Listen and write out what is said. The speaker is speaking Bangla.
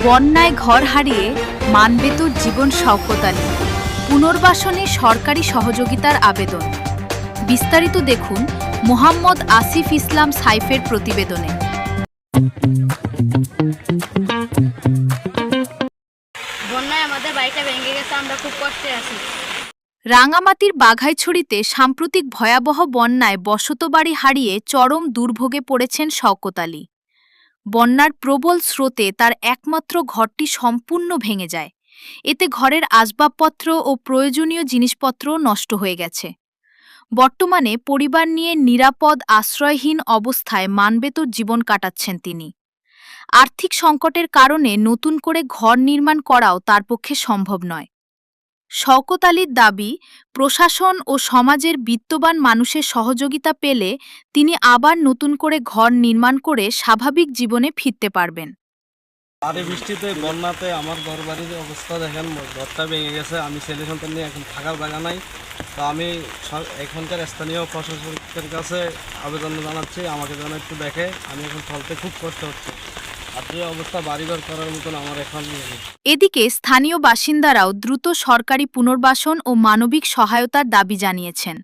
বন্যায় ঘর হারিয়ে মানবেতর জীবন শওকত আলী, পুনর্বাসনে সরকারি সহযোগিতার আবেদন। বিস্তারিত দেখুন মোহাম্মদ আসিফ ইসলাম সাইফের প্রতিবেদনে। বন্যায় আমাদের বাড়িটা ভেঙে গেছে, আমরা খুব কষ্টে আছি। রাঙামাটির বাঘাইছড়িতে সাম্প্রতিক ভয়াবহ বন্যায় বসতবাড়ি হারিয়ে চরম দুর্ভোগে পড়েছেন শওকত আলী। বন্যার প্রবল স্রোতে তার একমাত্র ঘরটি সম্পূর্ণ ভেঙে যায়। এতে ঘরের আসবাবপত্র ও প্রয়োজনীয় জিনিসপত্র নষ্ট হয়ে গেছে। বর্তমানে পরিবার নিয়ে নিরাপদ আশ্রয়হীন অবস্থায় মানবেতর জীবন কাটাচ্ছেন তিনি। আর্থিক সংকটের কারণে নতুন করে ঘর নির্মাণ করাও তার পক্ষে সম্ভব নয়। শওকত আলীর দাবি, প্রশাসন ও সমাজের বিত্তবান মানুষের সহযোগিতা পেলে তিনি আবার নতুন করে ঘর নির্মাণ করে স্বাভাবিক জীবনে ফিরতে পারবেন। আরে বৃষ্টিতে বন্যাতে আমার ঘর বাড়ির অবস্থা দেখেন, ঘরটা ভেঙে গেছে। আমি ছেলে সন্তান নিয়ে এখন থাকার জায়গা নাই। তো আমি এখানকার স্থানীয় প্রশাসকের কাছে আবেদন জানাচ্ছি, আমাকে যেন একটু দেখে। আমি এখন চলতে খুব কষ্ট হচ্ছে। আর যে অবস্থা বাড়িঘর করার মতন আমার এখন নেই। এদিকে স্থানীয় বাসিন্দারাও দ্রুত সরকারি পুনর্বাসন ও মানবিক সহায়তার দাবি জানিয়েছেন।